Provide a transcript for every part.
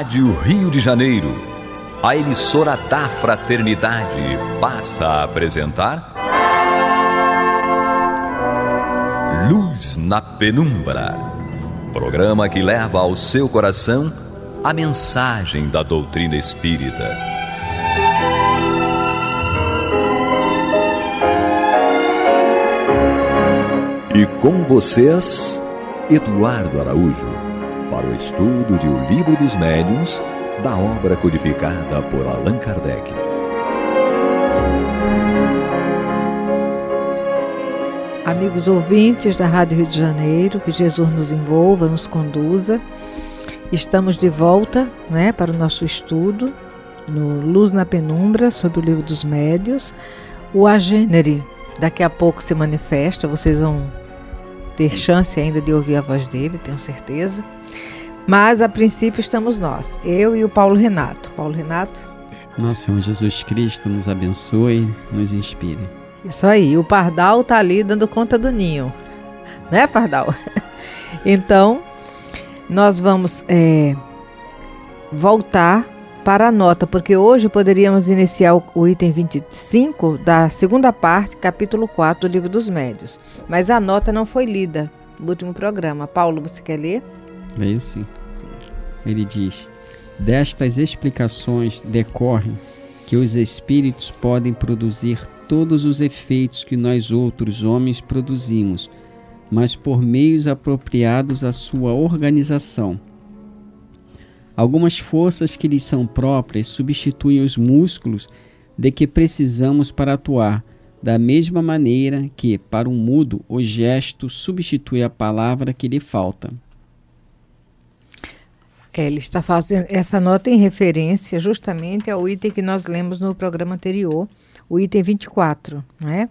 Rádio Rio de Janeiro, a emissora da Fraternidade, passa a apresentar Luz na Penumbra, programa que leva ao seu coração a mensagem da doutrina espírita. E com vocês, Eduardo Araújo, para o estudo de O Livro dos Médiuns, da obra codificada por Allan Kardec. Amigos ouvintes da Rádio Rio de Janeiro, que Jesus nos envolva, nos conduza. Estamos de volta, para o nosso estudo no Luz na Penumbra, sobre o Livro dos Médiuns. O Agênere daqui a pouco se manifesta, vocês vão ter chance ainda de ouvir a voz dele, tenho certeza. Mas, a princípio, estamos nós, eu e o Paulo Renato. Paulo Renato? Nosso Senhor Jesus Cristo nos abençoe, nos inspire. Isso aí, o Pardal está ali dando conta do ninho. Né, Pardal? Então, nós vamos voltar para a nota, porque hoje poderíamos iniciar o item 25 da segunda parte, capítulo 4 do Livro dos Médiuns. Mas a nota não foi lida no último programa. Paulo, você quer ler? Leio sim. Ele diz: destas explicações decorre que os espíritos podem produzir todos os efeitos que nós outros homens produzimos, mas por meios apropriados à sua organização. Algumas forças que lhes são próprias substituem os músculos de que precisamos para atuar, da mesma maneira que, para um mudo, o gesto substitui a palavra que lhe falta. Ele está fazendo essa nota em referência justamente ao item que nós lemos no programa anterior, o item 24, não é?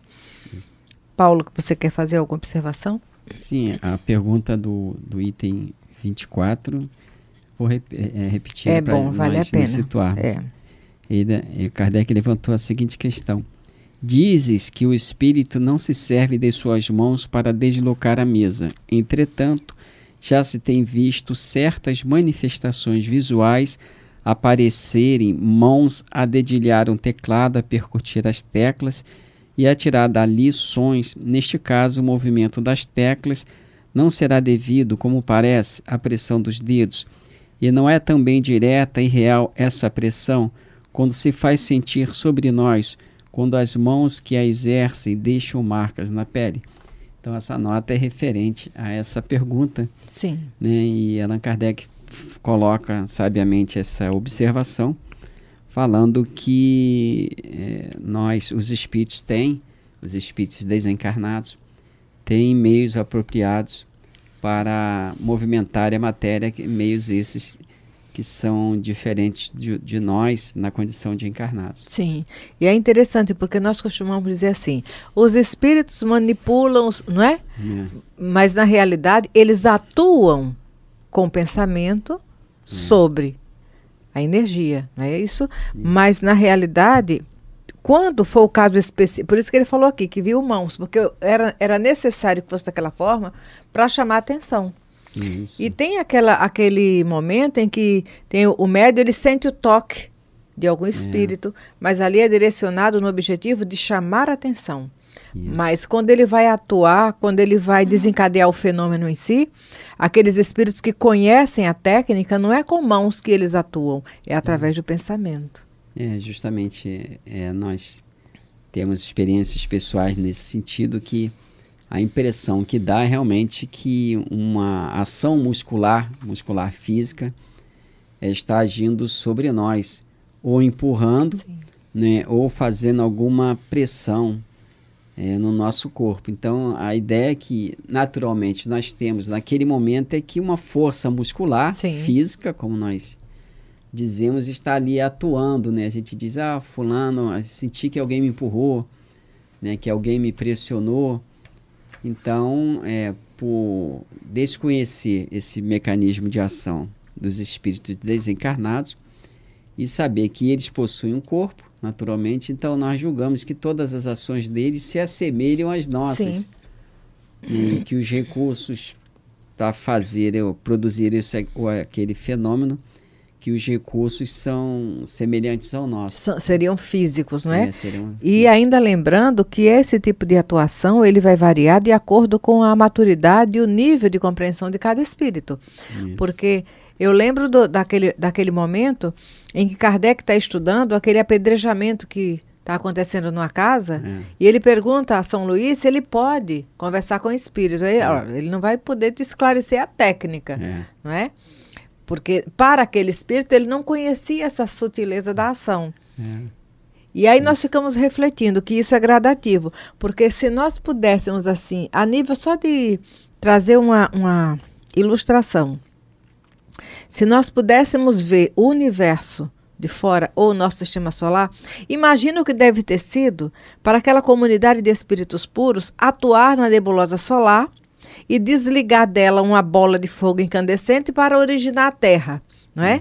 Paulo, você quer fazer alguma observação? Sim, a pergunta do item 24, vou repetir para nós nos situarmos. Kardec levantou a seguinte questão: dizes que o espírito não se serve de suas mãos para deslocar a mesa. Entretanto, já se tem visto certas manifestações visuais aparecerem, mãos a dedilhar um teclado, a percutir as teclas e a tirar dali sons. Neste caso, o movimento das teclas não será devido, como parece, à pressão dos dedos, e não é também direta e real essa pressão quando se faz sentir sobre nós, quando as mãos que a exercem deixam marcas na pele. Então, essa nota é referente a essa pergunta. Sim. E Allan Kardec coloca sabiamente essa observação, falando que nós, os espíritos desencarnados, têm meios apropriados para movimentar a matéria, meios esses que são diferentes de nós na condição de encarnados. Sim, e é interessante porque nós costumamos dizer assim, os espíritos manipulam, não é? Mas na realidade eles atuam com pensamento sobre a energia, não é isso? Mas na realidade, quando for o caso específico, por isso que ele falou aqui, que viu mãos, porque era necessário que fosse daquela forma para chamar a atenção. Isso. E tem aquele momento em que tem o médium, ele sente o toque de algum espírito, mas ali é direcionado no objetivo de chamar a atenção. Isso. Mas quando ele vai atuar, quando ele vai desencadear o fenômeno em si, aqueles espíritos que conhecem a técnica, não é com mãos que eles atuam, é através do pensamento. Justamente nós temos experiências pessoais nesse sentido, que a impressão que dá é realmente que uma ação muscular física, está agindo sobre nós, ou empurrando, ou fazendo alguma pressão no nosso corpo. Então, a ideia que naturalmente nós temos naquele momento é que uma força muscular física, como nós dizemos, está ali atuando, A gente diz, fulano, senti que alguém me empurrou, que alguém me pressionou. Então, por desconhecer esse mecanismo de ação dos espíritos desencarnados e saber que eles possuem um corpo, naturalmente, então nós julgamos que todas as ações deles se assemelham às nossas. E que os recursos para fazer ou produzir aquele fenômeno que os recursos são semelhantes ao nosso. Seriam físicos, não é? Seriam e ainda lembrando que esse tipo de atuação ele vai variar de acordo com a maturidade e o nível de compreensão de cada espírito. Isso. Porque eu lembro daquele momento em que Kardec está estudando aquele apedrejamento que está acontecendo numa casa, e ele pergunta a São Luís se ele pode conversar com o espírito. Ele não vai poder te esclarecer a técnica, não é? Porque para aquele espírito ele não conhecia essa sutileza da ação. E aí nós ficamos refletindo que isso é gradativo, porque se nós pudéssemos assim, a nível só de trazer uma ilustração, se nós pudéssemos ver o universo de fora ou o nosso sistema solar, imagina o que deve ter sido para aquela comunidade de espíritos puros atuar na nebulosa solar e desligar dela uma bola de fogo incandescente para originar a Terra, não é?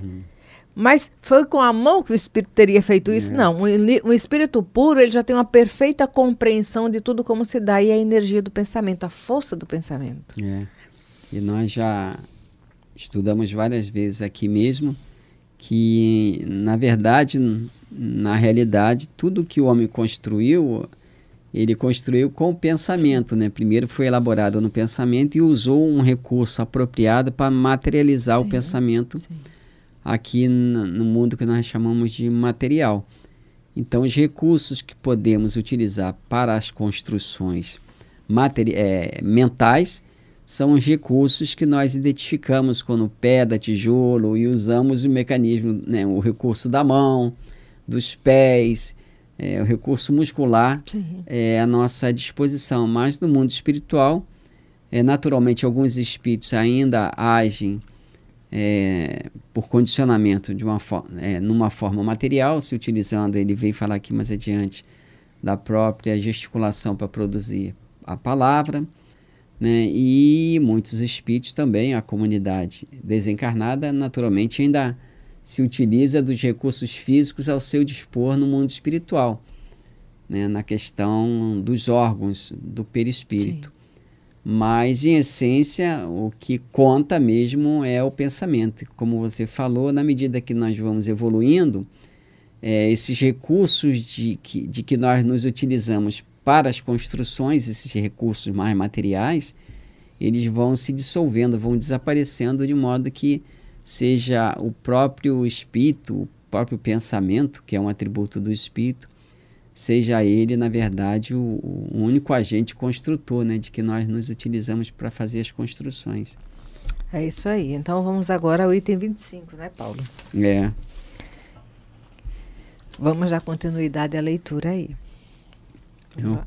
Mas foi com a mão que o espírito teria feito isso? Não. O espírito puro ele já tem uma perfeita compreensão de tudo como se dá, e a energia do pensamento, a força do pensamento. E nós já estudamos várias vezes aqui mesmo que, na verdade, na realidade, tudo que o homem construiu, ele construiu com o pensamento, né? Primeiro foi elaborado no pensamento e usou um recurso apropriado para materializar o pensamento aqui no mundo que nós chamamos de material. Então, os recursos que podemos utilizar para as construções mentais são os recursos que nós identificamos quando pedra, tijolo, e usamos o mecanismo, né? O recurso da mão, dos pés, o recurso muscular é à nossa disposição. Mas no mundo espiritual, naturalmente, alguns espíritos ainda agem por condicionamento de numa forma material, se utilizando, ele veio falar aqui mais adiante, da própria gesticulação para produzir a palavra, né? E muitos espíritos também, a comunidade desencarnada, naturalmente ainda se utiliza dos recursos físicos ao seu dispor no mundo espiritual, né? Na questão dos órgãos do perispírito. Mas, em essência, o que conta mesmo é o pensamento. Como você falou, na medida que nós vamos evoluindo, esses recursos de que nós nos utilizamos para as construções, esses recursos mais materiais, eles vão se dissolvendo, vão desaparecendo, de modo que seja o próprio espírito, o próprio pensamento, que é um atributo do espírito, seja ele, na verdade, o único agente construtor, né, de que nós nos utilizamos para fazer as construções. É isso aí. Então vamos agora ao item 25, né, Paulo? Vamos dar continuidade à leitura aí.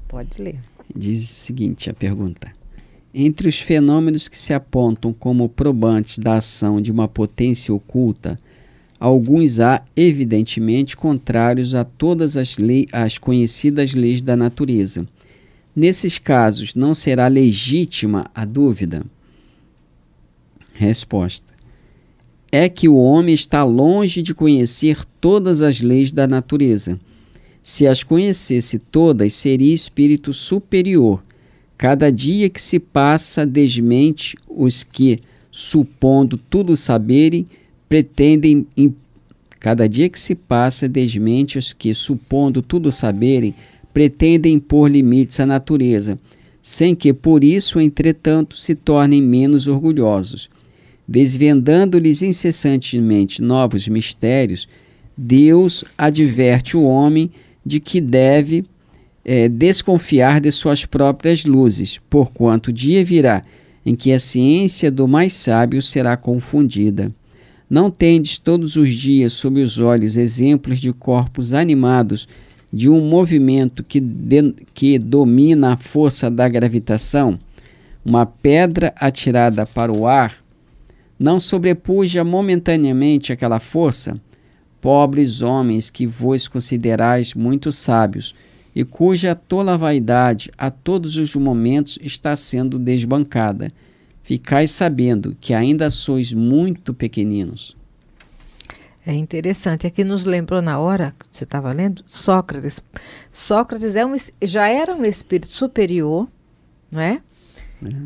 Pode ler. Diz o seguinte, a pergunta: entre os fenômenos que se apontam como probantes da ação de uma potência oculta, alguns há, evidentemente, contrários a todas as conhecidas leis da natureza. Nesses casos, não será legítima a dúvida? Resposta: é que o homem está longe de conhecer todas as leis da natureza. Se as conhecesse todas, seria espírito superior. Cada dia que se passa desmente os que, supondo tudo saberem, pretendem impor limites à natureza, sem que por isso, entretanto, se tornem menos orgulhosos. Desvendando-lhes incessantemente novos mistérios, Deus adverte o homem de que deve desconfiar de suas próprias luzes, porquanto o dia virá em que a ciência do mais sábio será confundida. Não tendes todos os dias sob os olhos exemplos de corpos animados de um movimento que domina a força da gravitação? Uma pedra atirada para o ar não sobrepuja momentaneamente aquela força? Pobres homens que vos considerais muito sábios, e cuja tola vaidade a todos os momentos está sendo desbancada, ficais sabendo que ainda sois muito pequeninos. É interessante, aqui nos lembrou na hora que você estava lendo, Sócrates. Sócrates já era um espírito superior, não é?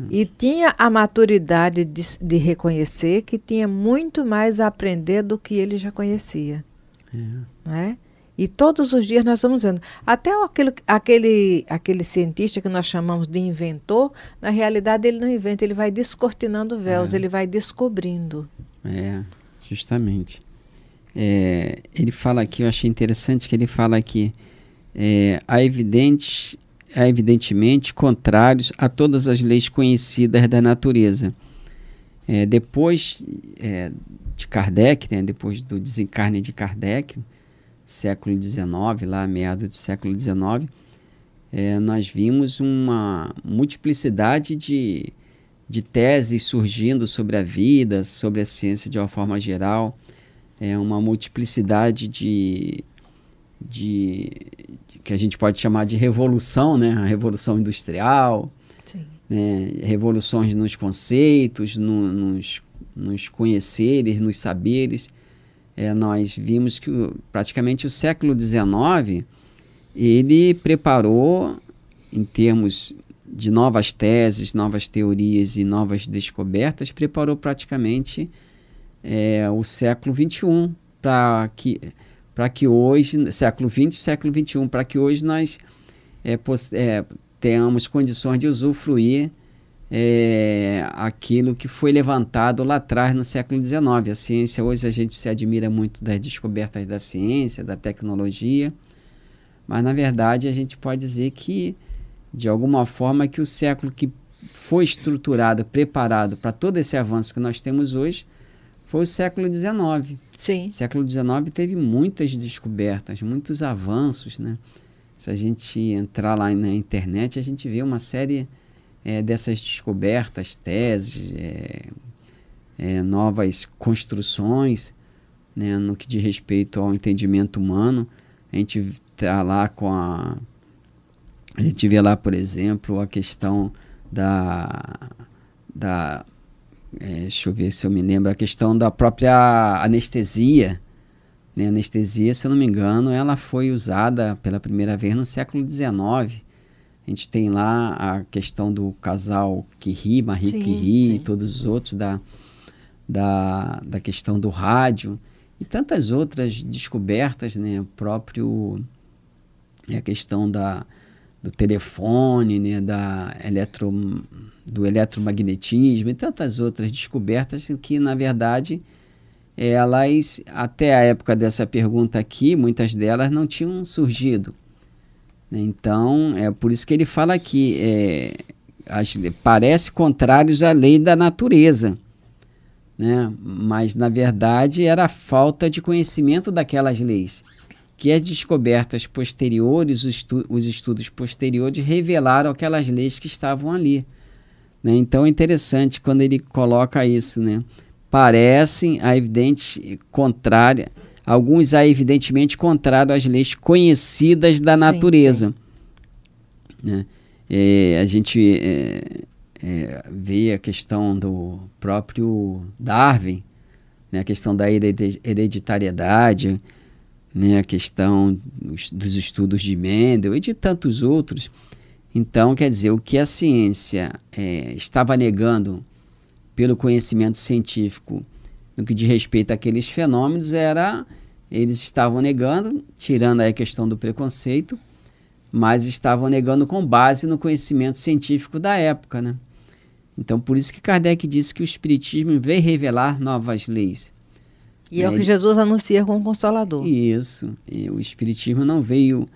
E tinha a maturidade de reconhecer que tinha muito mais a aprender do que ele já conhecia. Não é? E todos os dias nós vamos vendo. Até aquele cientista que nós chamamos de inventor, na realidade ele não inventa, ele vai descortinando véus, ele vai descobrindo. Justamente. Ele fala aqui, eu achei interessante que ele fala aqui, há evidentemente contrários a todas as leis conhecidas da natureza. Depois de Kardec, né, depois do desencarne de Kardec, século XIX, lá meados do século XIX, nós vimos uma multiplicidade de teses surgindo sobre a vida, sobre a ciência de uma forma geral, uma multiplicidade de que a gente pode chamar de revolução, né? A revolução industrial, né? Revoluções nos conceitos, nos conheceres, nos saberes. Nós vimos que praticamente o século XIX, ele preparou, em termos de novas teses, novas teorias e novas descobertas, preparou praticamente o século XXI para que hoje, século XX, século XXI, para que hoje nós tenhamos condições de usufruir aquilo que foi levantado lá atrás no século XIX. A ciência, hoje a gente se admira muito das descobertas da ciência, da tecnologia, mas na verdade a gente pode dizer que, de alguma forma, que o século que foi estruturado, preparado para todo esse avanço que nós temos hoje, foi o século XIX. Sim. O século XIX teve muitas descobertas, muitos avanços, né? Se a gente entrar lá na internet, a gente vê uma série dessas descobertas, teses, novas construções, né, no que diz respeito ao entendimento humano. A gente tá lá a gente vê lá, por exemplo, a questão deixa eu ver se eu me lembro, a questão da própria anestesia. Né? A anestesia, se eu não me engano, ela foi usada pela primeira vez no século XIX. A gente tem lá a questão do casal Curie, Marie Curie e todos os outros, da questão do rádio e tantas outras descobertas, né? A questão do telefone, né? Do eletromagnetismo e tantas outras descobertas que, na verdade, elas, até a época dessa pergunta aqui, muitas delas não tinham surgido. Então, é por isso que ele fala aqui, parece contrários à lei da natureza, né? Mas, na verdade, era a falta de conhecimento daquelas leis, que as descobertas posteriores, os estudos posteriores, revelaram aquelas leis que estavam ali. Né? Então, é interessante quando ele coloca isso, né? Parecem alguns evidentemente contrários às leis conhecidas da natureza. Né? A gente vê a questão do próprio Darwin, né? A questão da hereditariedade, né? A questão dos estudos de Mendel e de tantos outros. Então, quer dizer, o que a ciência estava negando pelo conhecimento científico no que diz respeito àqueles fenômenos, eles estavam negando, tirando aí a questão do preconceito, mas estavam negando com base no conhecimento científico da época, né? Então, por isso que Kardec disse que o Espiritismo veio revelar novas leis. E é o que Jesus anuncia com o Consolador. Isso. E o Espiritismo não veio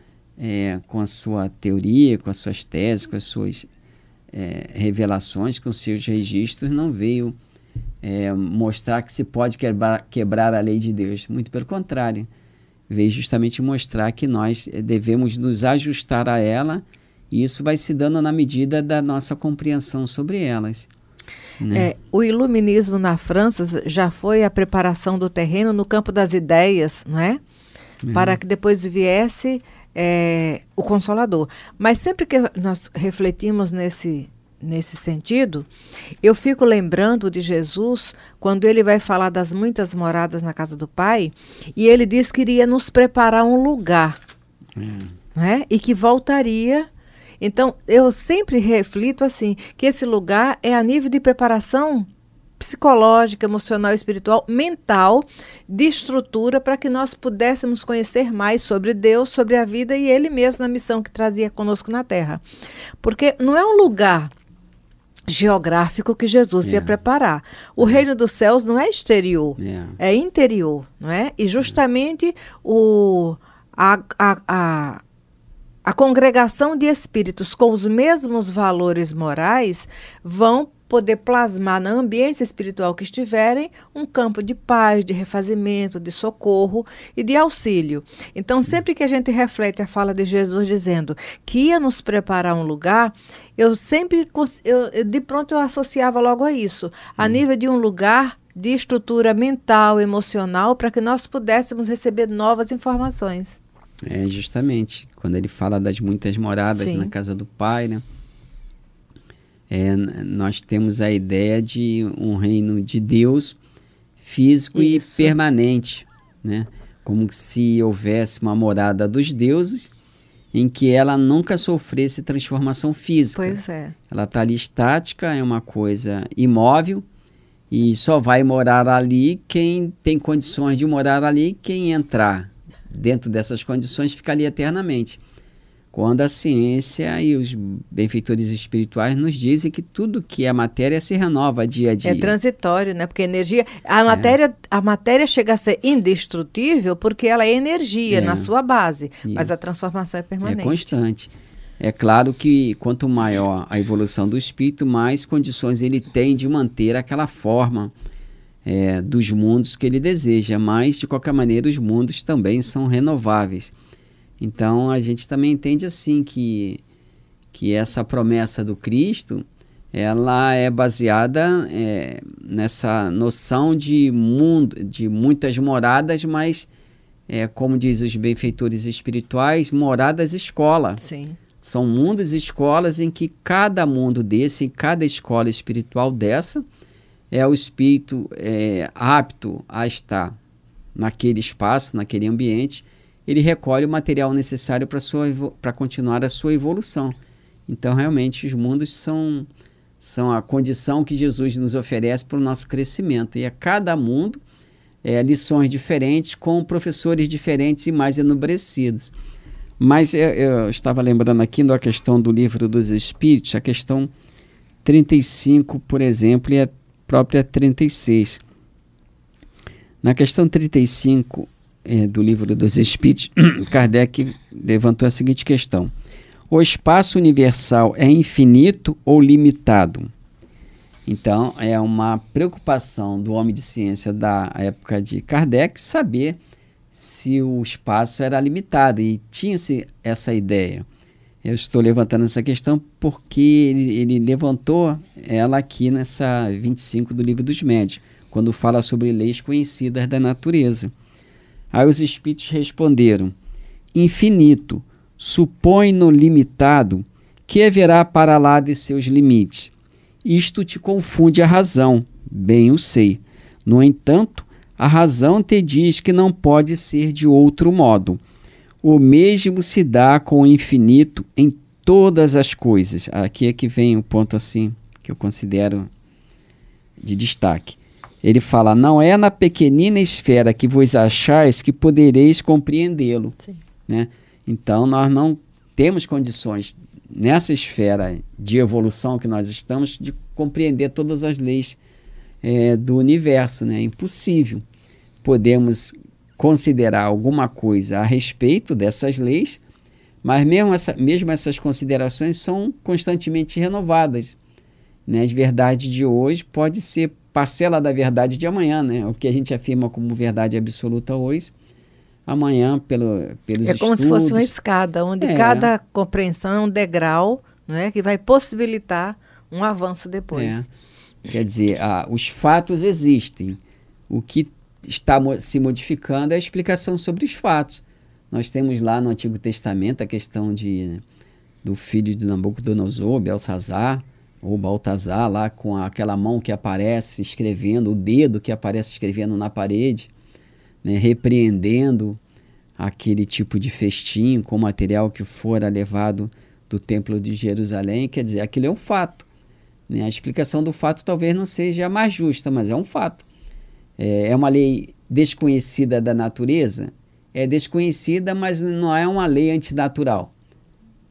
com a sua teoria, com as suas teses, com as suas revelações, com seus registros, não veio mostrar que se pode quebrar a lei de Deus. Muito pelo contrário, veio justamente mostrar que nós devemos nos ajustar a ela, e isso vai se dando na medida da nossa compreensão sobre elas. Né? O iluminismo na França já foi a preparação do terreno no campo das ideias, não é? Para que depois viesse o Consolador. Mas sempre que nós refletimos nesse sentido, eu fico lembrando de Jesus quando ele vai falar das muitas moradas na casa do Pai, e ele diz que iria nos preparar um lugar, não é? E que voltaria. Então, eu sempre reflito assim, que esse lugar é a nível de preparação psicológica, emocional, espiritual, mental, de estrutura, para que nós pudéssemos conhecer mais sobre Deus, sobre a vida e Ele mesmo na missão que trazia conosco na Terra. Porque não é um lugar geográfico que Jesus ia preparar. O reino dos céus não é exterior, é interior, não é? E justamente a congregação de espíritos com os mesmos valores morais vão poder plasmar na ambiência espiritual que estiverem um campo de paz, de refazimento, de socorro e de auxílio. Então, sempre que a gente reflete a fala de Jesus dizendo que ia nos preparar um lugar, eu sempre, de pronto, eu associava logo a isso, a nível de um lugar de estrutura mental, emocional, para que nós pudéssemos receber novas informações. Justamente, quando ele fala das muitas moradas na casa do Pai, né? Nós temos a ideia de um reino de Deus físico e permanente, né? Como se houvesse uma morada dos deuses em que ela nunca sofresse transformação física. Pois é. Ela está ali estática, é uma coisa imóvel e só vai morar ali quem tem condições de morar ali, quem entrar dentro dessas condições fica ali eternamente. Quando a ciência e os benfeitores espirituais nos dizem que tudo que é matéria se renova dia a dia. É transitório, né? Porque energia... A matéria chega a ser indestrutível porque ela é energia na sua base, mas a transformação é permanente. É constante. É claro que quanto maior a evolução do espírito, mais condições ele tem de manter aquela forma dos mundos que ele deseja, mas de qualquer maneira os mundos também são renováveis. Então, a gente também entende assim que essa promessa do Cristo, ela é baseada nessa noção de mundo, de muitas moradas, mas, como diz os benfeitores espirituais, moradas escola. Sim. São mundos e escolas em que cada mundo desse, em cada escola espiritual dessa, o espírito apto a estar naquele espaço, naquele ambiente. Ele recolhe o material necessário para continuar a sua evolução. Então, realmente, os mundos são a condição que Jesus nos oferece para o nosso crescimento. E a cada mundo, lições diferentes, com professores diferentes e mais enobrecidos. Mas eu estava lembrando aqui da questão do Livro dos Espíritos, a questão 35, por exemplo, e a própria 36. Na questão 35... do Livro dos Espíritos, Kardec levantou a seguinte questão: o espaço universal é infinito ou limitado? Então, é uma preocupação do homem de ciência da época de Kardec saber se o espaço era limitado, e tinha-se essa ideia. Eu estou levantando essa questão porque ele levantou ela aqui nessa 25 do Livro dos Médiuns, quando fala sobre leis conhecidas da natureza. Aí os espíritos responderam: infinito, supõe-no limitado, que haverá para lá de seus limites. Isto te confunde a razão, bem o sei. No entanto, a razão te diz que não pode ser de outro modo. O mesmo se dá com o infinito em todas as coisas. Aqui é que vem o ponto assim que eu considero de destaque. Ele fala: não é na pequenina esfera que vos achais que podereis compreendê-lo. Né? Então, nós não temos condições, nessa esfera de evolução que nós estamos, de compreender todas as leis do universo. Né? É impossível. Podemos considerar alguma coisa a respeito dessas leis, mas mesmo essas considerações são constantemente renovadas. Né? As verdades de hoje pode ser parcela da verdade de amanhã, né? O que a gente afirma como verdade absoluta hoje, amanhã pelos estudos... É como se fosse uma escada, onde cada compreensão é um degrau, não é? Que vai possibilitar um avanço depois. Quer dizer, os fatos existem. O que está se modificando é a explicação sobre os fatos. Nós temos lá no Antigo Testamento a questão do filho de Nabucodonosor, Belsazar, ou Baltazar, lá com aquela mão que aparece escrevendo, o dedo que aparece escrevendo na parede, né, repreendendo aquele tipo de festim com material que fora levado do Templo de Jerusalém, quer dizer, aquilo é um fato. Né? A explicação do fato talvez não seja a mais justa, mas é um fato. É uma lei desconhecida da natureza? É desconhecida, mas não é uma lei antinatural.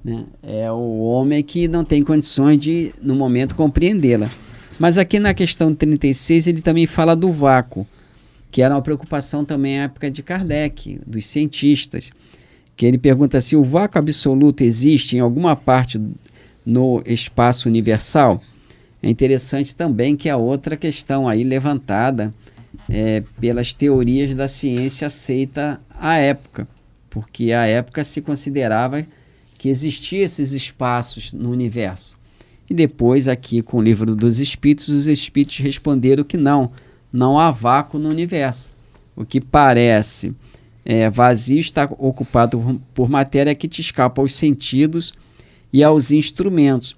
Né? É o homem que não tem condições de, no momento, compreendê-la. Mas aqui na questão 36 ele também fala do vácuo, que era uma preocupação também na época de Kardec, dos cientistas, que ele pergunta se o vácuo absoluto existe em alguma parte no espaço universal. É interessante também que a outra questão aí levantada pelas teorias da ciência aceita à época, porque à época se considerava que existiam esses espaços no universo. E depois aqui com o Livro dos Espíritos, os Espíritos responderam que não há vácuo no universo. O que parece vazio está ocupado por matéria que te escapa aos sentidos e aos instrumentos.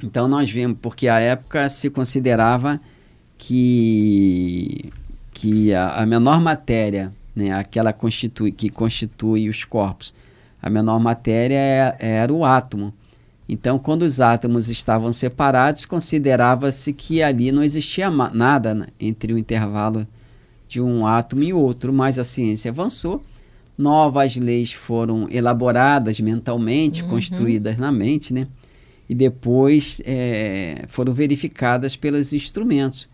Então nós vemos, porque à época se considerava que a menor matéria, né, aquela que constitui os corpos, a menor matéria era o átomo. Então, quando os átomos estavam separados, considerava-se que ali não existia nada, né, entre o intervalo de um átomo e outro, mas a ciência avançou, novas leis foram elaboradas mentalmente, construídas na mente, né? E depois foram verificadas pelos instrumentos,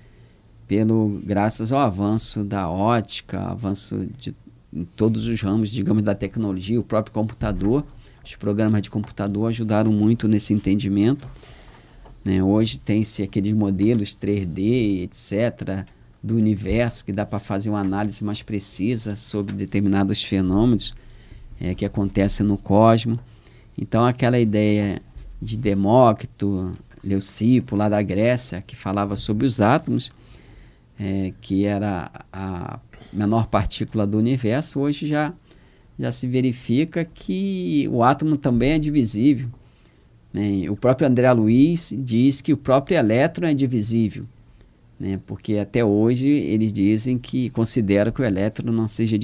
graças ao avanço da ótica, avanço em todos os ramos, digamos, da tecnologia, o próprio computador. Os programas de computador ajudaram muito nesse entendimento. Né? Hoje tem-se aqueles modelos 3D, etc., do universo, que dá para fazer uma análise mais precisa sobre determinados fenômenos que acontecem no cosmos. Então, aquela ideia de Demócrito, Leucipo, lá da Grécia, que falava sobre os átomos, que era a menor partícula do universo, hoje já se verifica que o átomo também é divisível. Né? O próprio André Luiz diz que o próprio elétron é divisível, né? Porque até hoje eles dizem que consideram que o elétron não seja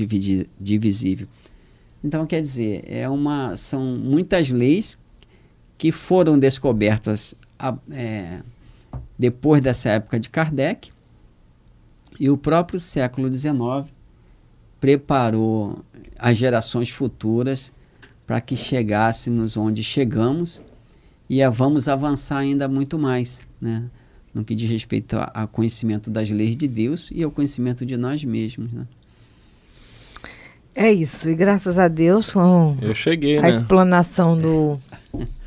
divisível. Então, quer dizer, são muitas leis que foram descobertas depois dessa época de Kardec, e o próprio século XIX preparou as gerações futuras para que chegássemos onde chegamos e vamos avançar ainda muito mais, né? No que diz respeito ao conhecimento das leis de Deus e ao conhecimento de nós mesmos. Né? É isso, e graças a Deus com eu cheguei, a explanação do...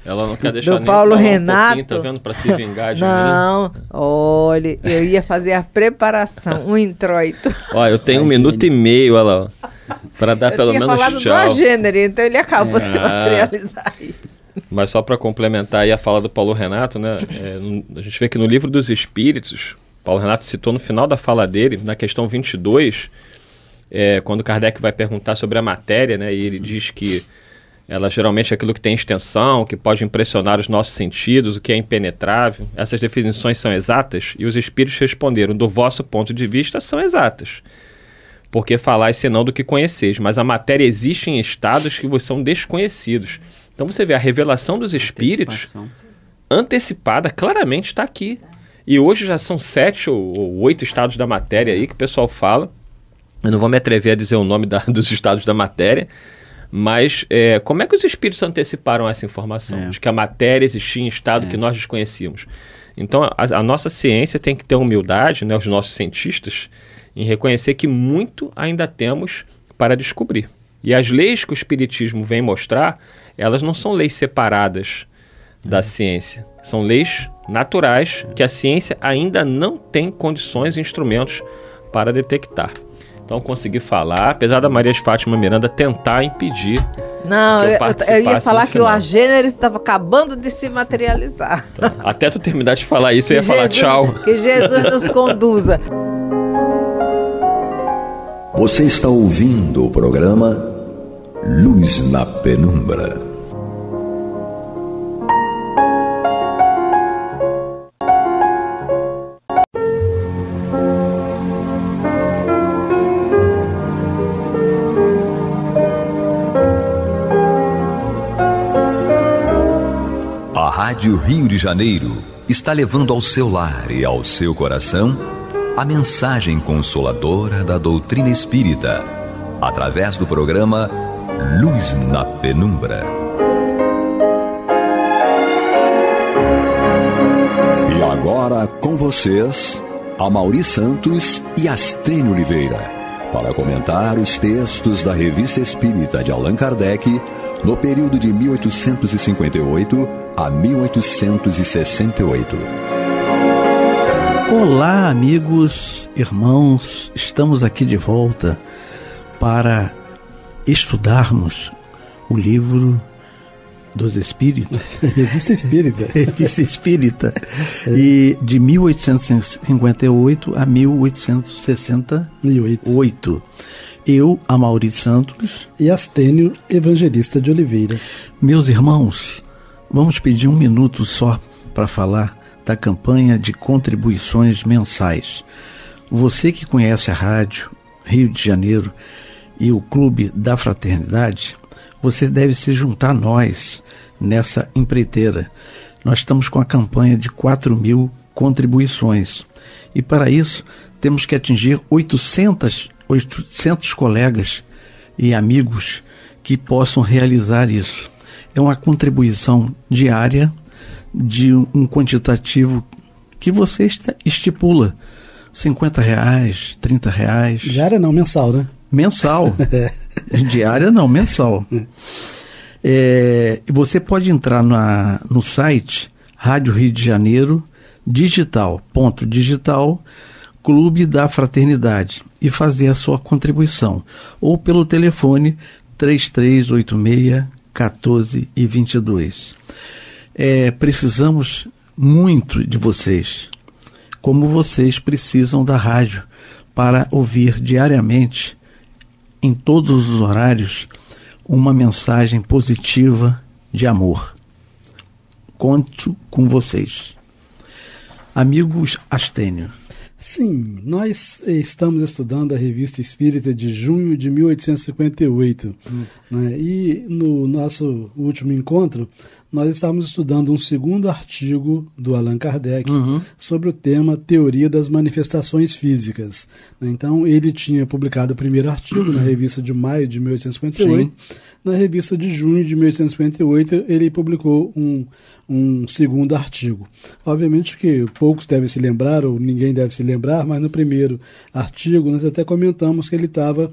Ela não quer deixar do nem Paulo falar Renato. Tá vendo? Para se vingar de mim. Não, olha, eu ia fazer a preparação, um introito. Ó, eu tenho 1 minuto e meio, olha lá, para dar pelo menos tchau. Eu tinha falado do gênero, então ele acabou de se materializar aí. Mas só para complementar aí a fala do Paulo Renato, né? A gente vê que no Livro dos Espíritos, Paulo Renato citou no final da fala dele, na questão 22, quando Kardec vai perguntar sobre a matéria, né? E ele diz que ela geralmente é aquilo que tem extensão, que pode impressionar os nossos sentidos, o que é impenetrável. Essas definições são exatas? E os espíritos responderam, do vosso ponto de vista, são exatas. Porque falais senão do que conheceis, mas a matéria existe em estados que vos são desconhecidos. Então você vê a revelação dos espíritos antecipada, claramente está aqui. E hoje já são 7 ou 8 estados da matéria aí que o pessoal fala. Eu não vou me atrever a dizer o nome dos estados da matéria, mas como é que os espíritos anteciparam essa informação? De que a matéria existia em estado que nós desconhecíamos. Então a nossa ciência tem que ter humildade, né, os nossos cientistas, em reconhecer que muito ainda temos para descobrir. E as leis que o espiritismo vem mostrar, elas não são leis separadas da ciência. São leis naturais que a ciência ainda não tem condições e instrumentos para detectar. Então, consegui falar, apesar da Maria de Fátima Miranda tentar impedir. Não, eu ia falar que o agênero estava acabando de se materializar. Tá. Até tu terminar de falar isso, eu ia falar tchau. Que Jesus nos conduza. Você está ouvindo o programa Luz na Penumbra. Rádio Rio de Janeiro está levando ao seu lar e ao seu coração a mensagem consoladora da doutrina espírita, através do programa Luz na Penumbra. E agora com vocês, Amaury Santos e Astênio Oliveira, para comentar os textos da Revista Espírita de Allan Kardec no período de 1858 a 1868. Olá, amigos, irmãos, estamos aqui de volta para estudarmos o livro dos Espíritos. Revista Espírita. Revista Espírita. E de 1858 a 1868. Eu, Amaury Santos. E Astênio Evangelista de Oliveira. Meus irmãos, vamos pedir 1 minuto só para falar da campanha de contribuições mensais. Você que conhece a Rádio Rio de Janeiro e o Clube da Fraternidade, você deve se juntar a nós nessa empreiteira. Nós estamos com a campanha de 4.000 contribuições. E para isso, temos que atingir 800 colegas e amigos que possam realizar isso. É uma contribuição diária de um quantitativo que você estipula. R$50, R$30. Diária não, mensal, né? Mensal. Diária não, mensal. Você pode entrar no site Rádio Rio de Janeiro, digital, Clube da Fraternidade, e fazer a sua contribuição. Ou pelo telefone 3386-1422. Precisamos muito de vocês, como vocês precisam da rádio, para ouvir diariamente, em todos os horários, uma mensagem positiva de amor. Conto com vocês. Amigos Astênio. Sim, nós estamos estudando a Revista Espírita de junho de 1858. Né? E no nosso último encontro, nós estávamos estudando um segundo artigo do Allan Kardec sobre o tema Teoria das Manifestações Físicas. Então, ele tinha publicado o primeiro artigo na revista de maio de 1858. Sim. Na revista de junho de 1858, ele publicou um segundo artigo. Obviamente que poucos devem se lembrar, ou ninguém deve se lembrar, mas no primeiro artigo nós até comentamos que ele estava,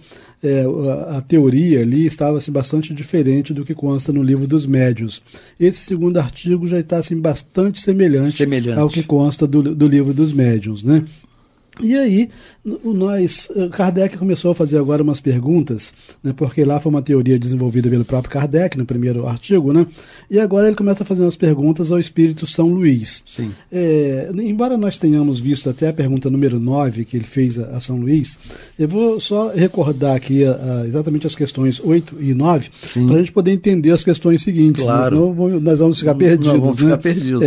a teoria ali estava assim, bastante diferente do que consta no Livro dos Médiuns. Esse segundo artigo já está assim, bastante semelhante ao que consta do Livro dos Médiuns, né? E aí, Kardec começou a fazer agora umas perguntas, né, porque lá foi uma teoria desenvolvida pelo próprio Kardec, no primeiro artigo, né, e agora ele começa a fazer umas perguntas ao Espírito São Luís. Embora nós tenhamos visto até a pergunta número 9 que ele fez a São Luís, eu vou só recordar aqui exatamente as questões 8 e 9, para a gente poder entender as questões seguintes, claro. Senão nós vamos ficar perdidos. Vamos ficar perdidos.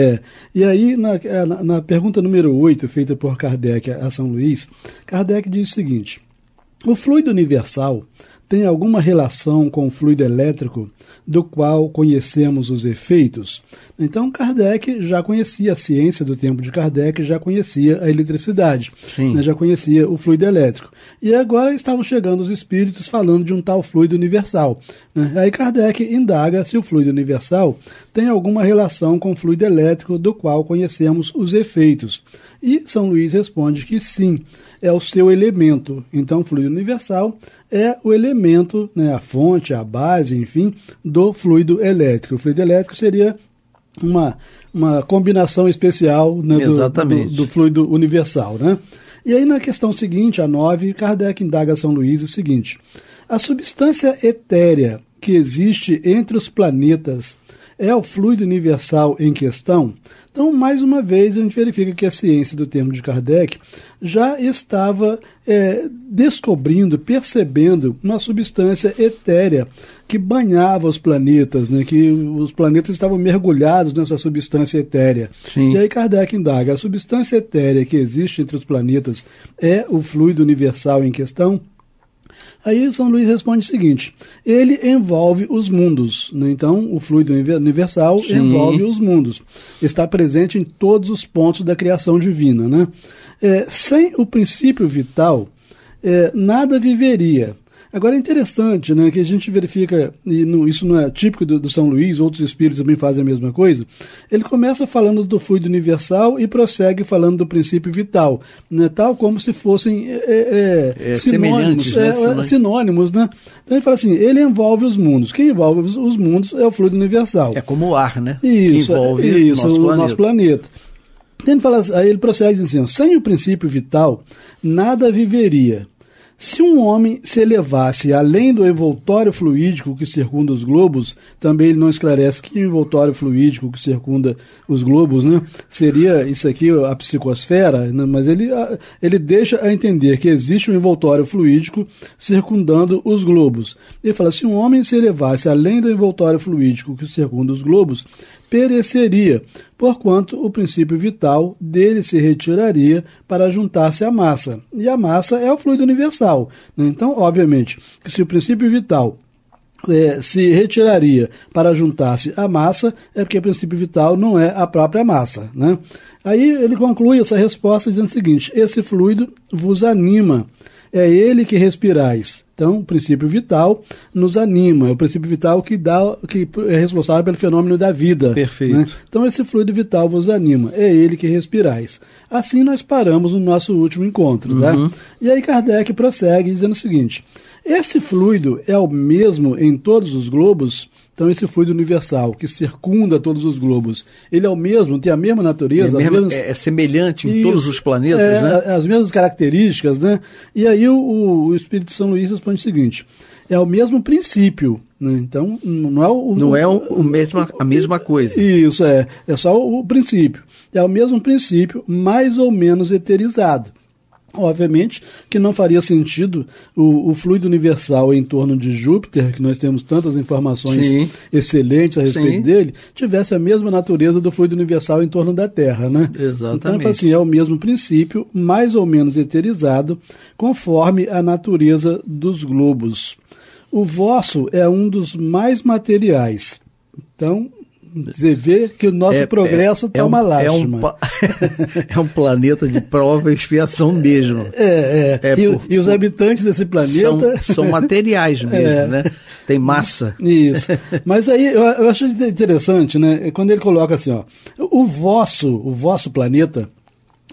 E aí, na pergunta número 8, feita por Kardec a São Luís, Kardec diz o seguinte: o fluido universal tem alguma relação com o fluido elétrico do qual conhecemos os efeitos? Então, Kardec já conhecia a ciência do tempo de Kardec, já conhecia a eletricidade, né, já conhecia o fluido elétrico. E agora estavam chegando os espíritos falando de um tal fluido universal. Né? Aí Kardec indaga se o fluido universal tem alguma relação com o fluido elétrico do qual conhecemos os efeitos. E São Luís responde que sim, é o seu elemento. Então, o fluido universal é o elemento, né, a fonte, a base, enfim, do fluido elétrico. O fluido elétrico seria uma combinação especial, né, do fluido universal. Né? E aí, na questão seguinte, a 9, Kardec indaga a São Luís o seguinte: a substância etérea que existe entre os planetas é o fluido universal em questão? Então, mais uma vez, a gente verifica que a ciência do tempo de Kardec já estava descobrindo, percebendo uma substância etérea que banhava os planetas, né, que os planetas estavam mergulhados nessa substância etérea. Sim. E aí Kardec indaga: a substância etérea que existe entre os planetas é o fluido universal em questão? Aí São Luís responde o seguinte: ele envolve os mundos, né? Então o fluido universal envolve os mundos, está presente em todos os pontos da criação divina, né? Sem o princípio vital, nada viveria. Agora é interessante, né, que a gente verifica, e isso não é típico do São Luís, outros espíritos também fazem a mesma coisa. Ele começa falando do fluido universal e prossegue falando do princípio vital, né, tal como se fossem sinônimos, sinônimos, né? Então ele fala assim: ele envolve os mundos. Quem envolve os mundos é o fluido universal. É como o ar, né? Isso, que envolve o nosso planeta. Então ele fala, aí ele prossegue dizendo assim: sem o princípio vital, nada viveria. Se um homem se elevasse além do envoltório fluídico que circunda os globos, também ele não esclarece que envoltório fluídico que circunda os globos, né? Seria isso aqui a psicosfera, né? Mas ele deixa a entender que existe um envoltório fluídico circundando os globos. Ele fala: se um homem se elevasse além do envoltório fluídico que circunda os globos, pereceria, porquanto o princípio vital dele se retiraria para juntar-se à massa. E a massa é o fluido universal, né? Então, obviamente, que se o princípio vital se retiraria para juntar-se à massa, é porque o princípio vital não é a própria massa, né? Aí ele conclui essa resposta dizendo o seguinte: esse fluido vos anima, é ele que respirais. Então, o princípio vital nos anima, é o princípio vital que é responsável pelo fenômeno da vida. Perfeito. Né? Então, esse fluido vital vos anima, é ele que respirais. Assim nós paramos no nosso último encontro. Tá? E aí Kardec prossegue dizendo o seguinte: esse fluido é o mesmo em todos os globos. Então, esse fluido universal que circunda todos os globos, ele é o mesmo, tem a mesma natureza? É semelhante em todos os planetas, né? As mesmas características, né? E aí o Espírito São Luís responde o seguinte: é o mesmo princípio, né? Então, não é a mesma coisa. Isso, é só o princípio. É o mesmo princípio, mais ou menos eterizado. Obviamente que não faria sentido o fluido universal em torno de Júpiter, que nós temos tantas informações excelentes a respeito dele, tivesse a mesma natureza do fluido universal em torno da Terra, né? Exatamente. Então, assim, é o mesmo princípio, mais ou menos eterizado, conforme a natureza dos globos. O vosso é um dos mais materiais. Então, você vê que o nosso progresso está uma lástima. É um planeta de prova e expiação mesmo. E os habitantes desse planeta são materiais mesmo, né? Tem massa. Isso. Mas aí eu acho interessante, né? Quando ele coloca assim, ó, o vosso planeta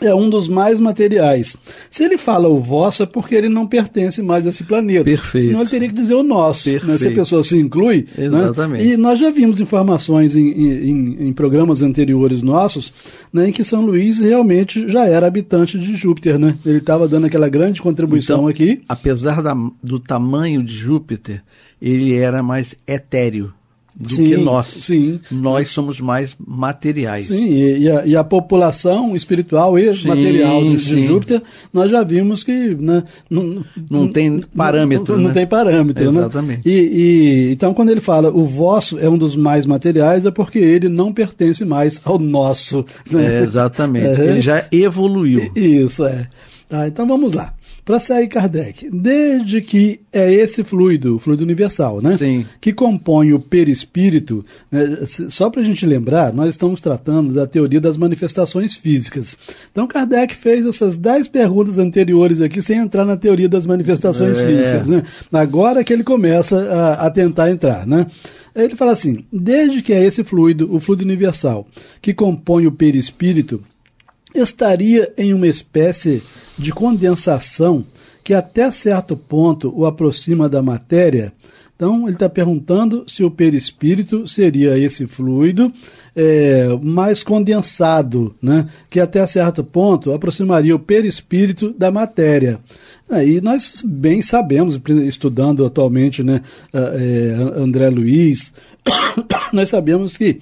é um dos mais materiais. Se ele fala o vosso, é porque ele não pertence mais a esse planeta. Perfeito. Senão ele teria que dizer o nosso. Né? Se a pessoa se inclui. Exatamente. Né? E nós já vimos informações em programas anteriores nossos, né, em que São Luís realmente já era habitante de Júpiter. Né? Ele estava dando aquela grande contribuição então, aqui. Apesar do tamanho de Júpiter, ele era mais etéreo do que nós. Sim. Nós somos mais materiais. Sim, e a população espiritual e material de Júpiter, nós já vimos que, né, não tem parâmetro. Não tem parâmetro. Exatamente. Né? Então, quando ele fala o vosso é um dos mais materiais, é porque ele não pertence mais ao nosso. Né? Exatamente. Ele já evoluiu. Isso, Tá, então vamos lá. Prossegue Kardec. Desde que é esse fluido, o fluido universal, né? Sim. Que compõe o perispírito, né? Só para a gente lembrar, nós estamos tratando da teoria das manifestações físicas. Então Kardec fez essas 10 perguntas anteriores aqui sem entrar na teoria das manifestações físicas, né? Agora que ele começa a tentar entrar, né? Aí ele fala assim: desde que é esse fluido, o fluido universal, que compõe o perispírito, estaria em uma espécie de condensação que até certo ponto o aproxima da matéria. Então, ele está perguntando se o perispírito seria esse fluido mais condensado, né? Que até certo ponto aproximaria o perispírito da matéria. Aí nós bem sabemos, estudando atualmente, né, André Luiz, nós sabemos que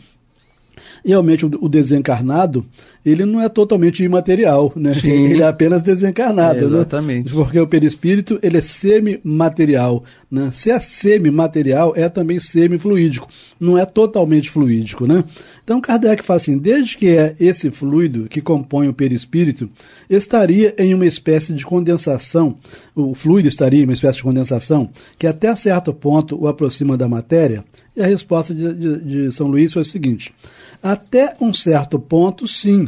Realmente o desencarnado, ele não é totalmente imaterial, né? Ele é apenas desencarnado, exatamente. Né? Porque o perispírito, ele é semimaterial, né? Se é semimaterial, é também semifluídico, não é totalmente fluídico, né? Então Kardec fala assim, desde que é esse fluido que compõe o perispírito, estaria em uma espécie de condensação, o fluido estaria em uma espécie de condensação, que até certo ponto o aproxima da matéria. E a resposta de São Luís foi a seguinte, até um certo ponto, sim.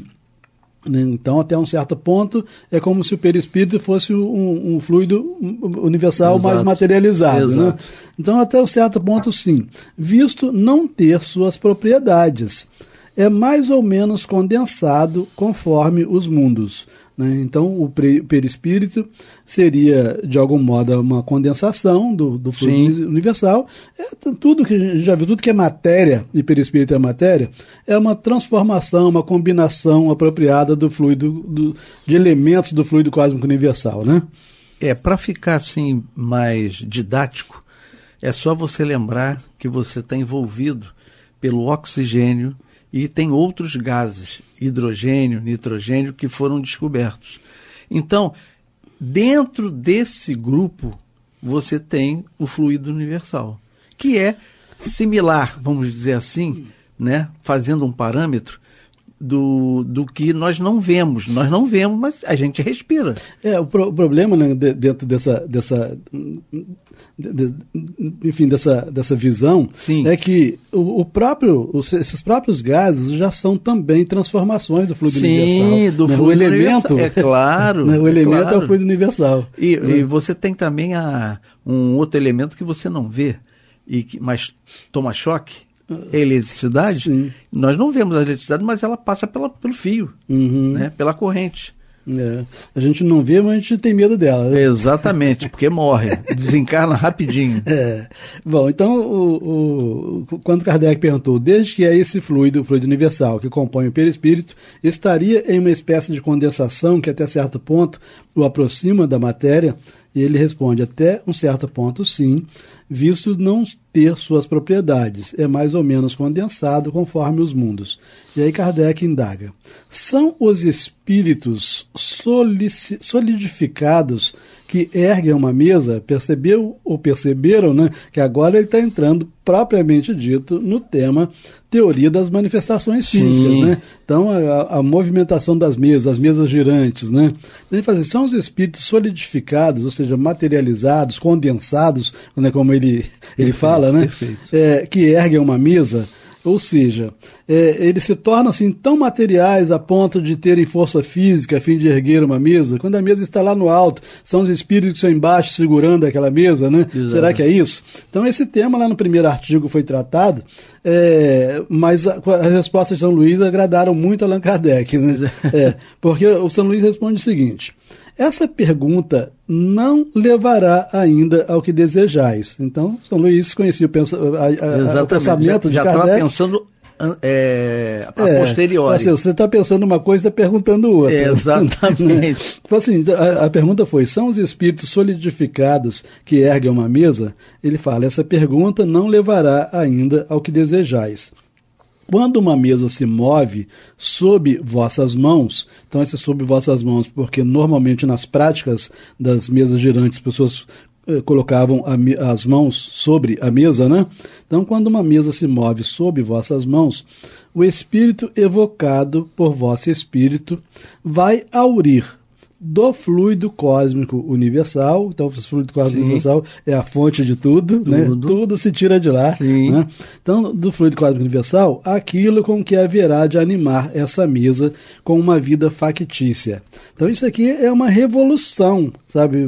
Então, até um certo ponto, é como se o perispírito fosse um fluido universal, exato, mais materializado. Né? Então, até um certo ponto, sim. Visto não ter suas propriedades. É mais ou menos condensado conforme os mundos. Né? Então, o perispírito seria, de algum modo, uma condensação do fluido universal. Tudo que a gente já viu, tudo que é matéria, e perispírito é matéria, é uma transformação, uma combinação apropriada do fluido, de elementos do fluido cósmico universal. Né? Para ficar assim mais didático, é só você lembrar que você está envolvido pelo oxigênio e tem outros gases, hidrogênio, nitrogênio, que foram descobertos. Então, dentro desse grupo, você tem o fluido universal, que é similar, vamos dizer assim, né, fazendo um parâmetro do que nós não vemos. Nós não vemos, mas a gente respira. O problema, né, dentro dessa visão, sim, é que esses próprios gases já são também transformações do fluido universal. Sim, do fluido universal. É claro. O elemento é o fluido universal. E você tem também um outro elemento que você não vê, mas toma choque. A eletricidade, sim, nós não vemos a eletricidade, mas ela passa pelo fio, né, pela corrente. A gente não vê, mas a gente tem medo dela. Né? Exatamente, porque morre, desencarna rapidinho. Bom, então, quando Kardec perguntou, desde que é esse fluido, o fluido universal, que compõe o perispírito, estaria em uma espécie de condensação que até certo ponto o aproxima da matéria, e ele responde, até um certo ponto, sim, visto não ter suas propriedades, é mais ou menos condensado conforme os mundos. E aí Kardec indaga, são os espíritos solidificados que erguem uma mesa, perceberam, né, que agora ele está entrando, propriamente dito, no tema teoria das manifestações físicas, né? Então, a movimentação das mesas, as mesas girantes, né? Então, ele fala assim, são os espíritos solidificados, ou seja, materializados, condensados, né, como ele fala, né? Que erguem uma mesa. Ou seja, eles se tornam assim, tão materiais a ponto de terem força física a fim de erguer uma mesa. Quando a mesa está lá no alto, são os espíritos que estão embaixo segurando aquela mesa, né? Será que é isso? Então esse tema lá no primeiro artigo foi tratado, mas as respostas de São Luís agradaram muito a Allan Kardec, né? Porque o São Luís responde o seguinte, essa pergunta não levará ainda ao que desejais. Então, São Luís conhecia o pensamento de Kardec. Já estava pensando a posteriori. Assim, você está pensando uma coisa e está perguntando outra. Exatamente. Tipo assim, a pergunta foi, são os espíritos solidificados que erguem uma mesa? Ele fala, essa pergunta não levará ainda ao que desejais. Quando uma mesa se move sob vossas mãos, então esse sob vossas mãos, porque normalmente nas práticas das mesas girantes as pessoas colocavam as mãos sobre a mesa, né? Então quando uma mesa se move sob vossas mãos, o espírito evocado por vosso espírito vai aurir do fluido cósmico universal. Então o fluido cósmico universal é a fonte de tudo, né? Tudo se tira de lá, né? Então do fluido cósmico universal, aquilo com que haverá de animar essa mesa com uma vida factícia. Então isso aqui é uma revolução, sabe?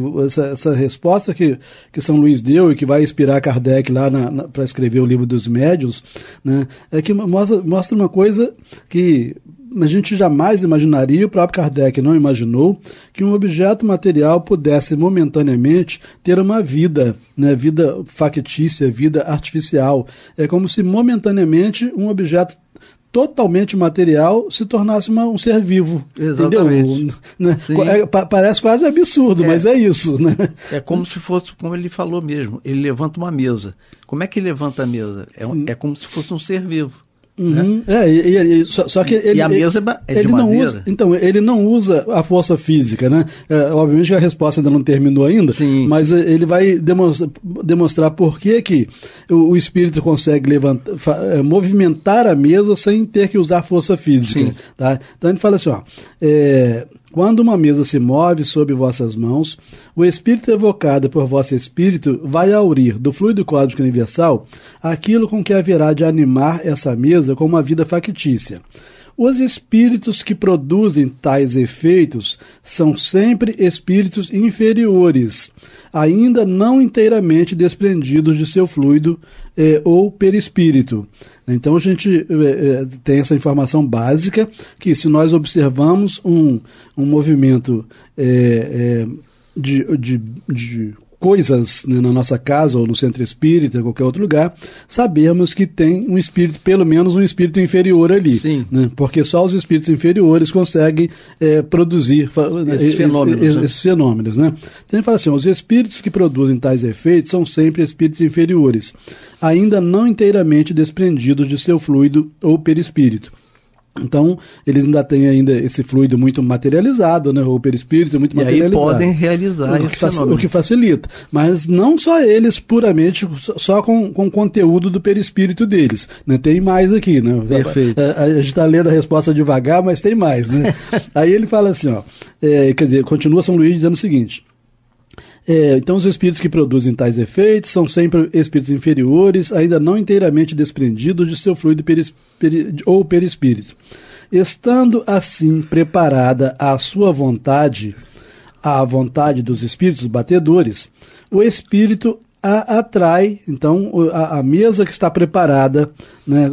Essa resposta que São Luís deu e que vai inspirar Kardec lá para escrever o livro dos médiuns, né? É que mostra uma coisa que a gente jamais imaginaria, o próprio Kardec não imaginou, que um objeto material pudesse momentaneamente ter uma vida, né, vida factícia, vida artificial. É como se momentaneamente um objeto totalmente material se tornasse um ser vivo. Exatamente. Né? Parece quase absurdo, mas é isso. Né? É como se fosse, como ele falou mesmo, ele levanta uma mesa. Como é que ele levanta a mesa? É como se fosse um ser vivo. Uhum. Né? Só que ele, e a mesa é de ele madeira. não usa, então, ele não usa a força física, né? Obviamente a resposta ainda não terminou ainda, Sim. mas ele vai demonstrar por que o espírito consegue movimentar a mesa sem ter que usar força física. Sim. Tá? Então ele fala assim, ó, quando uma mesa se move sob vossas mãos, o espírito evocado por vosso espírito vai aurir do fluido cósmico universal aquilo com que haverá de animar essa mesa com uma vida factícia. Os espíritos que produzem tais efeitos são sempre espíritos inferiores, ainda não inteiramente desprendidos de seu fluido ou perispírito. Então a gente tem essa informação básica que, se nós observamos um movimento de coisas, né, na nossa casa ou no centro espírita, em qualquer outro lugar, sabemos que tem um espírito, pelo menos um espírito inferior ali. Sim. Né, porque só os espíritos inferiores conseguem produzir esses fenômenos. Né? Então ele fala assim, os espíritos que produzem tais efeitos são sempre espíritos inferiores, ainda não inteiramente desprendidos de seu fluido ou perispírito. Então, eles ainda têm ainda esse fluido muito materializado, né? O perispírito muito materializado. E aí podem realizar o que facilita. Mas não só eles puramente, só com o conteúdo do perispírito deles. Né? Tem mais aqui, né? Perfeito. A gente está lendo a resposta devagar, mas tem mais, né? Aí ele fala assim, ó, quer dizer, continua São Luís dizendo o seguinte... então os espíritos que produzem tais efeitos são sempre espíritos inferiores, ainda não inteiramente desprendidos de seu fluido ou perispírito. Estando assim preparada a sua vontade, a vontade dos espíritos batedores, o espírito a atrai, então a mesa que está preparada, né,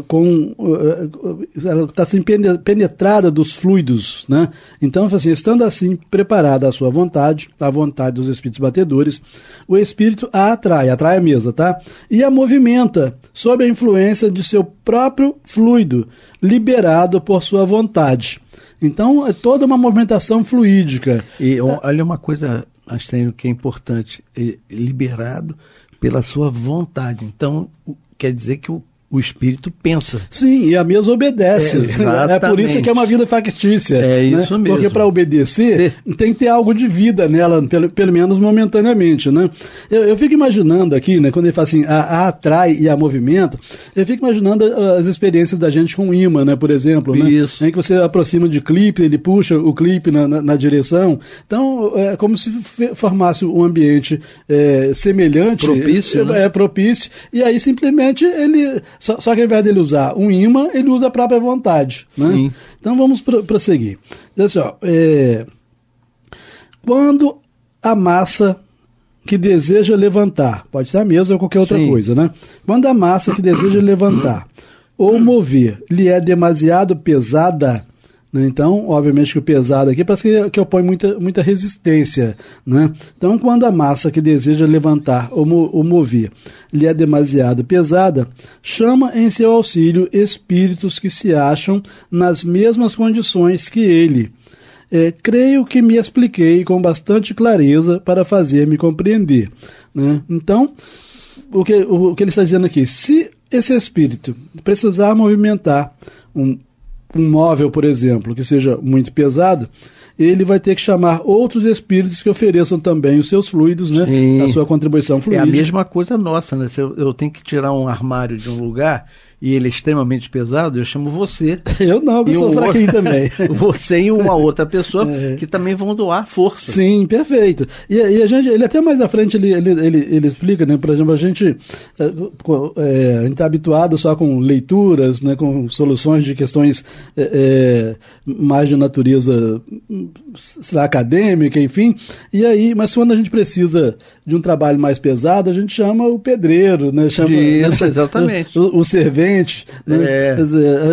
ela está assim, penetrada dos fluidos, né? Então, assim, estando assim preparada a sua vontade, a vontade dos espíritos batedores, o espírito a atrai a mesa, tá? E a movimenta sob a influência de seu próprio fluido, liberado por sua vontade. Então, é toda uma movimentação fluídica. E olha uma coisa, Astênio, que é importante, liberado pela sua vontade. Então, quer dizer que o espírito pensa. Sim, e a mesa obedece. É por isso que é uma vida factícia. É isso mesmo. Porque para obedecer, tem que ter algo de vida nela, pelo menos momentaneamente. Né? Eu fico imaginando aqui, né, quando ele fala assim, a atrai e a movimenta, eu fico imaginando as experiências da gente com imã, né, por exemplo. Isso. Né, que você aproxima de clipe, ele puxa o clipe na direção. Então, é como se formasse um ambiente semelhante. Propício, né? Propício. E aí, simplesmente, ele... Só que ao invés dele usar um imã, ele usa a própria vontade. Né? Sim. Então vamos prosseguir. Diz assim, ó, quando a massa que deseja levantar, pode ser a mesa ou qualquer outra Sim. coisa, né? Quando a massa que deseja levantar ou mover lhe é demasiado pesada, né? Então, obviamente que o pesado aqui parece que opõe muita resistência. Né? Então, quando a massa que deseja levantar ou mover lhe é demasiado pesada, chama em seu auxílio espíritos que se acham nas mesmas condições que ele. Creio que me expliquei com bastante clareza para fazer-me compreender. Né? Então, o que ele está dizendo aqui, se esse espírito precisar movimentar um móvel, por exemplo, que seja muito pesado, ele vai ter que chamar outros espíritos que ofereçam também os seus fluidos, né? A sua contribuição fluídica. É a mesma coisa nossa, né? Se eu tenho que tirar um armário de um lugar e ele é extremamente pesado, eu chamo você. Eu sou fraquinho também. Você e uma outra pessoa que também vão doar força. Sim, perfeito. E a gente, ele até mais à frente, ele explica, né? Por exemplo, a gente está habituado só com leituras, né? Com soluções de questões mais de natureza, sei lá, acadêmica, enfim. E aí, mas quando a gente precisa de um trabalho mais pesado, a gente chama o pedreiro, né? Chama, isso, exatamente. O servente. Né?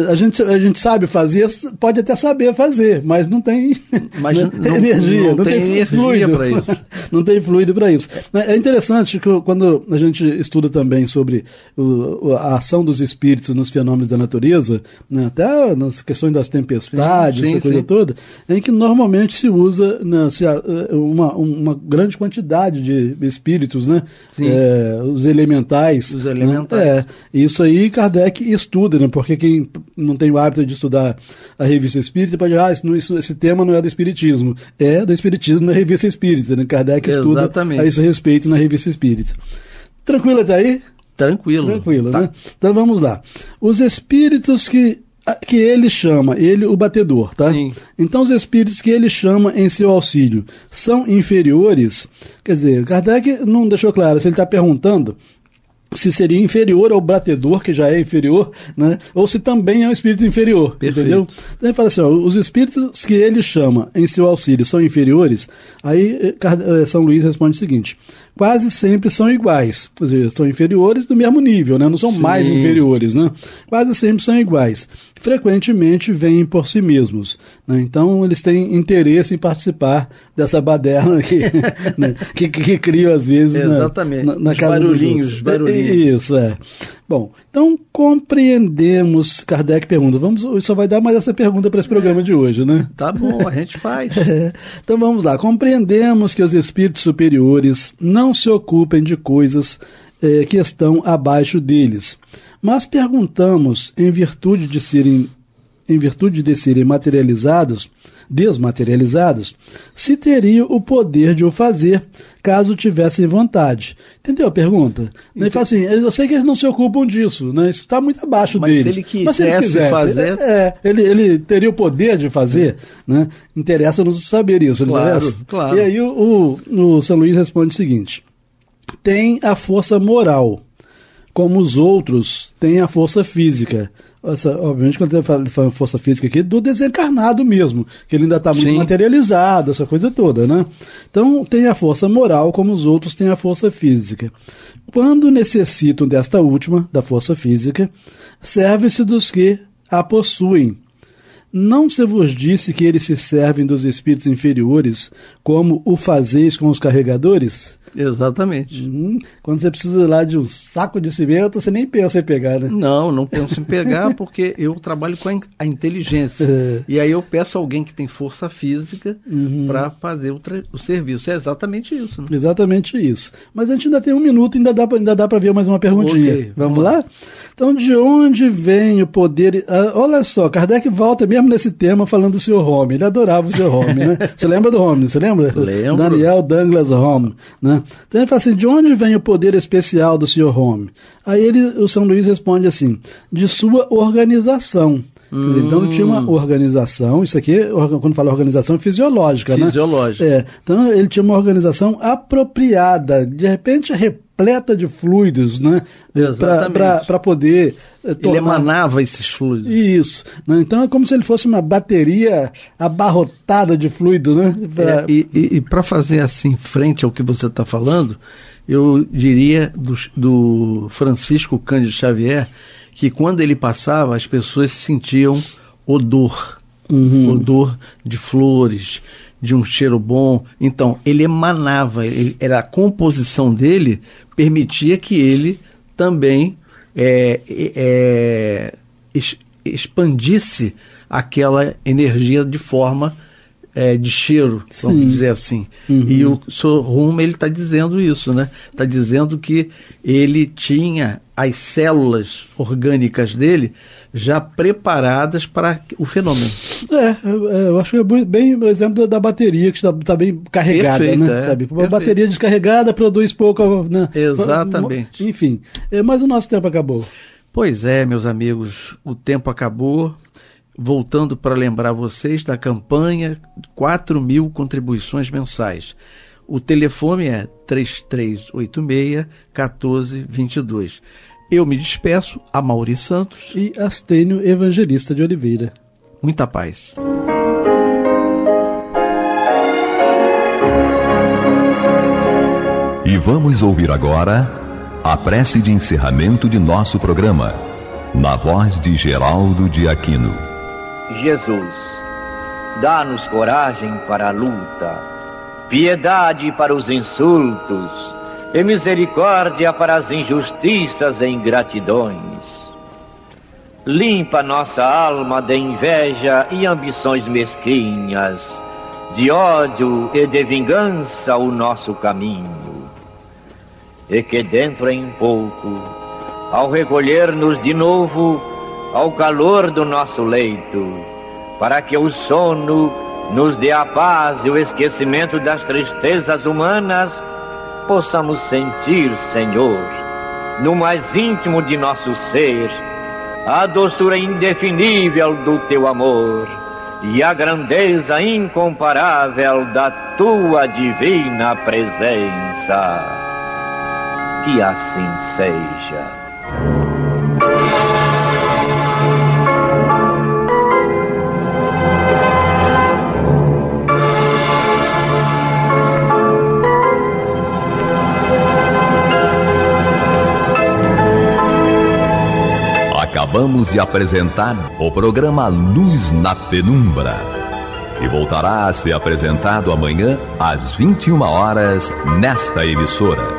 A gente sabe fazer, pode até saber fazer, mas não tem energia, não tem fluido para isso. Não tem fluido para isso. É interessante que quando a gente estuda também sobre a ação dos espíritos nos fenômenos da natureza, né, até nas questões das tempestades, essa coisa toda, em que normalmente se usa uma grande quantidade de espíritos, né? Os elementais. Os elementais. Né? Isso aí Kardec estuda, né? Porque quem não tem o hábito de estudar a Revista Espírita pode dizer, esse tema não é do Espiritismo. É do Espiritismo na Revista Espírita, né? Kardec estuda a esse respeito na Revista Espírita. Tranquilo até aí? Tranquilo, tá. Né? Então vamos lá. Os espíritos que ele chama, o batedor, tá? Sim. Então os espíritos que ele chama em seu auxílio são inferiores? Quer dizer, Kardec não deixou claro se ele está perguntando se seria inferior ao batedor, que já é inferior, né? Ou se também é um espírito inferior. Perfeito. Entendeu? Então ele fala assim, os espíritos que ele chama em seu auxílio são inferiores? Aí São Luís responde o seguinte: quase sempre são iguais, quer dizer, são inferiores do mesmo nível, né? Não são mais inferiores, né? Quase sempre são iguais. Frequentemente vêm por si mesmos, né? Então eles têm interesse em participar dessa baderna né? que cria às vezes na casa dos outros. Barulhinhos. Isso, Bom, então compreendemos, Kardec pergunta, só vai dar mais essa pergunta para esse programa de hoje, né? Tá bom, a gente faz. Então vamos lá, compreendemos que os espíritos superiores não se ocupem de coisas que estão abaixo deles, mas perguntamos, em virtude de serem desmaterializados, se teriam o poder de o fazer, caso tivessem vontade. Entendeu a pergunta? Ele fala assim, eu sei que eles não se ocupam disso, né? Isso está muito abaixo deles. Mas se ele quisesse fazer... ele teria o poder de fazer, né? Interessa-nos saber isso, não interessa? Claro. E aí o São Luís responde o seguinte: tem a força moral, como os outros têm a força física. Obviamente, quando ele fala força física aqui, do desencarnado mesmo, que ele ainda está muito materializado, essa coisa toda, né? Então, tem a força moral, como os outros têm a força física. Quando necessitam desta última, da força física, serve-se dos que a possuem. Não se vos disse que eles se servem dos espíritos inferiores, como o fazeis com os carregadores? Exatamente. Quando você precisa lá de um saco de cimento, você nem pensa em pegar, né? Não penso em pegar, porque eu trabalho com a inteligência. E aí eu peço alguém que tem força física para fazer o serviço. É exatamente isso, né? Exatamente isso. Mas a gente ainda tem um minuto, ainda dá para ver mais uma perguntinha. Okay, vamos lá? Então, de onde vem o poder... olha só, Kardec volta mesmo nesse tema falando do Sr. Home. Ele adorava o Sr. Home, né? Você lembra do Home? Você lembra? Lembro. Daniel Douglas Home, né? Então ele fala assim, de onde vem o poder especial do Sr. Home? Aí o São Luís responde assim, de sua organização. Então ele tinha uma organização, isso aqui, quando fala organização, é fisiológica, né? Fisiológica. Então ele tinha uma organização apropriada, de repente repleta de fluidos, né? Para poder ele emanava esses fluidos. Isso. Né? Então é como se ele fosse uma bateria abarrotada de fluido, né? E para fazer assim, frente ao que você está falando, eu diria do Francisco Cândido Xavier, que quando ele passava, as pessoas sentiam odor de flores, de um cheiro bom. Então, ele emanava, a composição dele permitia que ele também expandisse aquela energia de forma de cheiro, vamos dizer assim. E o Sr. Home, ele está dizendo isso, né? Está dizendo que ele tinha as células orgânicas dele já preparadas para o fenômeno. Eu acho que é bem o exemplo da bateria, que está bem carregada. Perfeito, né? Sabe? A bateria descarregada produz pouco. Né? Exatamente. Enfim, mas o nosso tempo acabou. Pois é, meus amigos, o tempo acabou. Voltando para lembrar vocês da campanha 4.000 contribuições mensais. O telefone é 3386-1422. Eu me despeço, Amaury Santos e Astênio Evangelista de Oliveira. Muita paz. E vamos ouvir agora a prece de encerramento de nosso programa, na voz de Geraldo de Aquino. Jesus, dá-nos coragem para a luta, piedade para os insultos e misericórdia para as injustiças e ingratidões. Limpa nossa alma de inveja e ambições mesquinhas, de ódio e de vingança o nosso caminho. E que dentro em pouco, ao recolher-nos de novo ao calor do nosso leito, para que o sono nos dê a paz e o esquecimento das tristezas humanas, possamos sentir, Senhor, no mais íntimo de nosso ser, a doçura indefinível do Teu amor e a grandeza incomparável da Tua divina presença. Que assim seja. Acabamos de apresentar o programa Luz na Penumbra, que voltará a ser apresentado amanhã às 21 horas nesta emissora.